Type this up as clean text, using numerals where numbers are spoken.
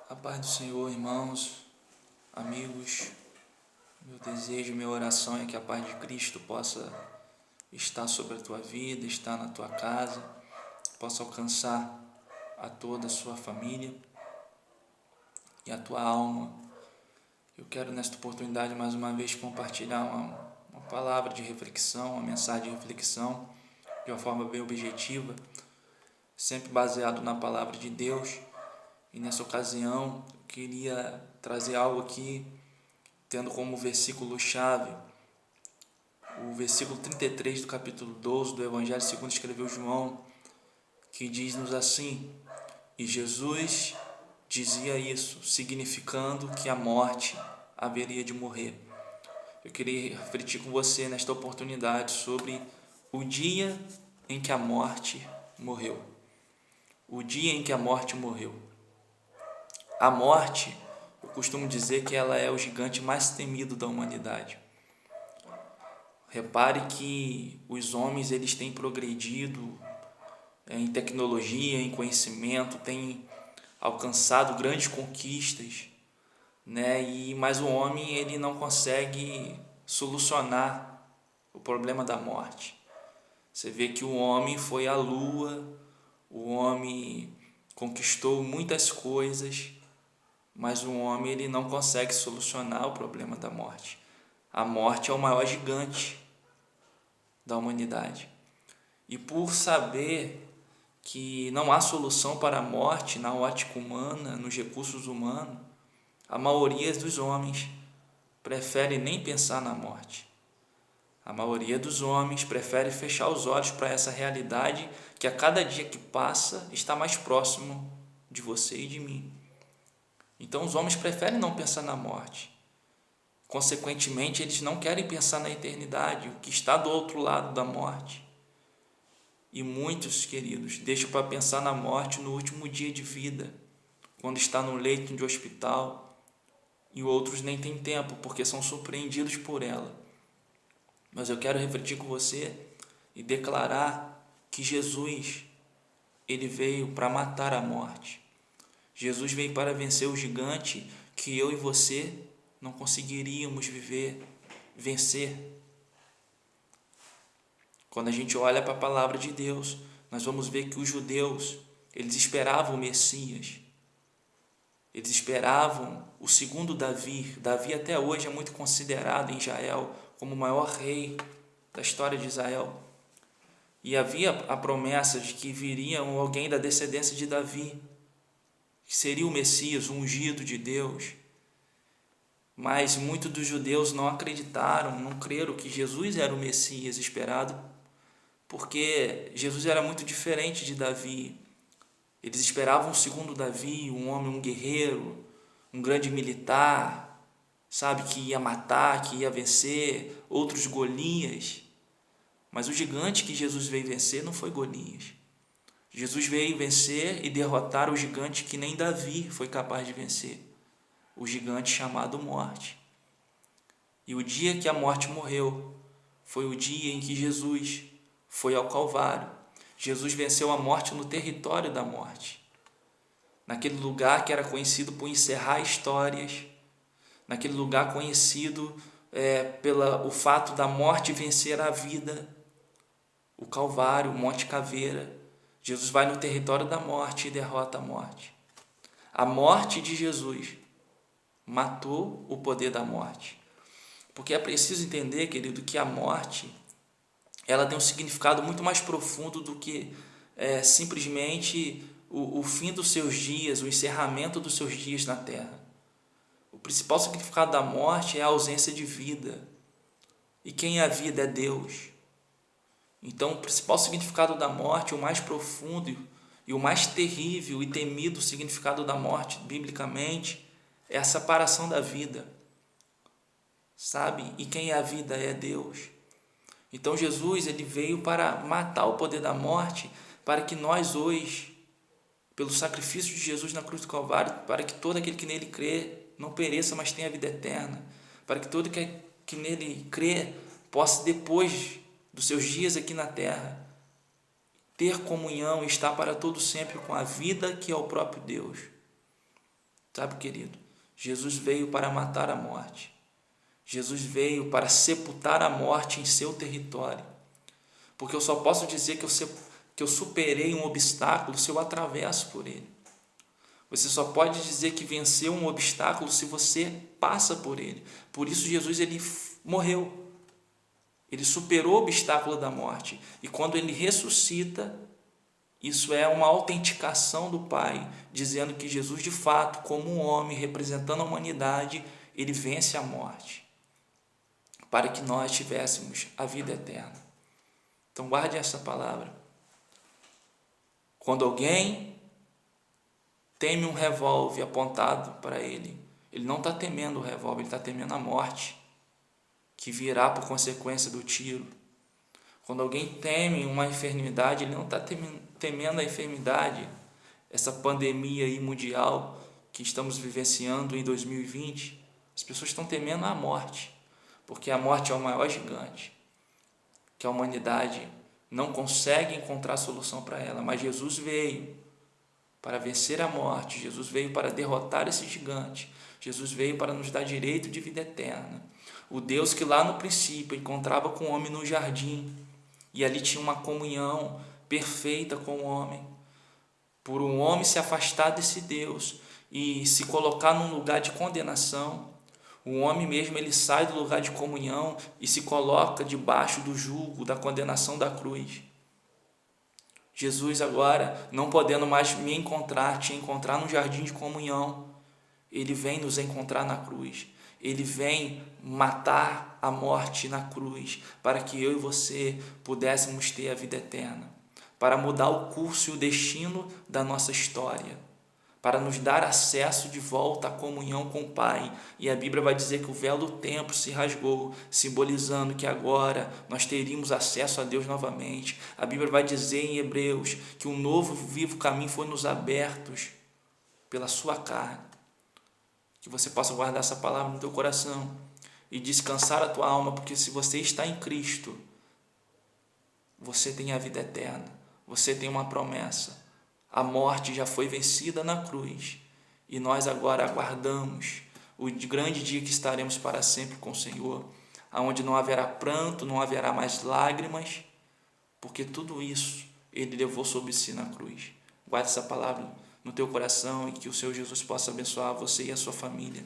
A paz do Senhor, irmãos, amigos. Meu desejo, minha oração é que a paz de Cristo possa estar sobre a tua vida, estar na tua casa, possa alcançar a toda a sua família e a tua alma. Eu quero nesta oportunidade mais uma vez compartilhar uma palavra de reflexão, uma mensagem de reflexão de uma forma bem objetiva, sempre baseado na palavra de Deus. E nessa ocasião eu queria trazer algo aqui, tendo como versículo-chave o versículo 33 do capítulo 12 do Evangelho segundo escreveu João, que diz-nos assim: e Jesus dizia isso, significando que a morte haveria de morrer. Eu queria refletir com você nesta oportunidade sobre o dia em que a morte morreu. O dia em que a morte morreu. A morte, eu costumo dizer que ela é o gigante mais temido da humanidade. Repare que os homens eles têm progredido em tecnologia, em conhecimento, têm alcançado grandes conquistas, né? Mas o homem ele não consegue solucionar o problema da morte. Você vê que o homem foi à lua, o homem conquistou muitas coisas, mas o homem ele não consegue solucionar o problema da morte. A morte é o maior gigante da humanidade. E por saber que não há solução para a morte na ótica humana, nos recursos humanos, a maioria dos homens prefere nem pensar na morte. A maioria dos homens prefere fechar os olhos para essa realidade que a cada dia que passa está mais próximo de você e de mim. Então os homens preferem não pensar na morte. Consequentemente, eles não querem pensar na eternidade, o que está do outro lado da morte. E muitos, queridos, deixam para pensar na morte no último dia de vida, quando está no leito de hospital, e outros nem têm tempo, porque são surpreendidos por ela. Mas eu quero refletir com você e declarar que Jesus, ele veio para matar a morte. Jesus veio para vencer o gigante que eu e você não conseguiríamos vencer. Quando a gente olha para a palavra de Deus, nós vamos ver que os judeus, eles esperavam o Messias. Eles esperavam o segundo Davi. Davi até hoje é muito considerado em Israel como o maior rei da história de Israel. E havia a promessa de que viria alguém da descendência de Davi, que seria o Messias, o ungido de Deus. Mas muitos dos judeus não acreditaram, não creram que Jesus era o Messias esperado, porque Jesus era muito diferente de Davi. Eles esperavam o segundo Davi, um homem, um guerreiro, um grande militar, sabe, que ia matar, que ia vencer outros Golias. Mas o gigante que Jesus veio vencer não foi Golias. Jesus veio vencer e derrotar o gigante que nem Davi foi capaz de vencer, o gigante chamado morte. E o dia que a morte morreu foi o dia em que Jesus foi ao Calvário. Jesus venceu a morte no território da morte, naquele lugar que era conhecido por encerrar histórias, naquele lugar conhecido pelo o fato da morte vencer a vida, o Calvário, o Monte Caveira. Jesus vai no território da morte e derrota a morte. A morte de Jesus matou o poder da morte. Porque é preciso entender, querido, que a morte ela tem um significado muito mais profundo do que simplesmente o fim dos seus dias, o encerramento dos seus dias na terra. O principal significado da morte é a ausência de vida. E quem é a vida é Deus. Então, o principal significado da morte, o mais profundo e o mais terrível e temido significado da morte, biblicamente, é a separação da vida. Sabe? E quem é a vida é Deus. Então, Jesus ele veio para matar o poder da morte, para que nós hoje, pelo sacrifício de Jesus na cruz do Calvário, para que todo aquele que nele crê não pereça, mas tenha a vida eterna, para que todo aquele que nele crê possa, depois dos seus dias aqui na terra, ter comunhão e estar para todo sempre com a vida que é o próprio Deus. Sabe, querido, Jesus veio para matar a morte. Jesus veio para sepultar a morte em seu território. Porque eu só posso dizer que eu superei um obstáculo se eu atravesso por ele. Você só pode dizer que venceu um obstáculo se você passa por ele. Por isso Jesus ele morreu. Ele superou o obstáculo da morte. E quando ele ressuscita, isso é uma autenticação do Pai, dizendo que Jesus, de fato, como um homem representando a humanidade, ele vence a morte, para que nós tivéssemos a vida eterna. Então guarde essa palavra. Quando alguém teme um revólver apontado para ele, ele não está temendo o revólver, ele está temendo a morte, que virá por consequência do tiro. Quando alguém teme uma enfermidade, ele não está temendo a enfermidade, essa pandemia aí mundial que estamos vivenciando em 2020. As pessoas estão temendo a morte, porque a morte é o maior gigante, que a humanidade não consegue encontrar solução para ela, mas Jesus veio para vencer a morte, Jesus veio para derrotar esse gigante, Jesus veio para nos dar direito de vida eterna. O Deus que lá no princípio encontrava com o homem no jardim, e ali tinha uma comunhão perfeita com o homem. Por um homem se afastar desse Deus e se colocar num lugar de condenação, o homem mesmo ele sai do lugar de comunhão e se coloca debaixo do jugo da condenação da cruz. Jesus agora, não podendo mais te encontrar no jardim de comunhão, ele vem nos encontrar na cruz. Ele vem matar a morte na cruz, para que eu e você pudéssemos ter a vida eterna, para mudar o curso e o destino da nossa história, para nos dar acesso de volta à comunhão com o Pai. E a Bíblia vai dizer que o véu do templo se rasgou, simbolizando que agora nós teríamos acesso a Deus novamente. A Bíblia vai dizer em Hebreus que um novo vivo caminho foi nos abertos pela sua carne. Que você possa guardar essa palavra no teu coração e descansar a tua alma, porque se você está em Cristo, você tem a vida eterna, você tem uma promessa. A morte já foi vencida na cruz e nós agora aguardamos o grande dia que estaremos para sempre com o Senhor, aonde não haverá pranto, não haverá mais lágrimas, porque tudo isso Ele levou sobre si na cruz. Guarde essa palavra no teu coração e que o Senhor Jesus possa abençoar você e a sua família.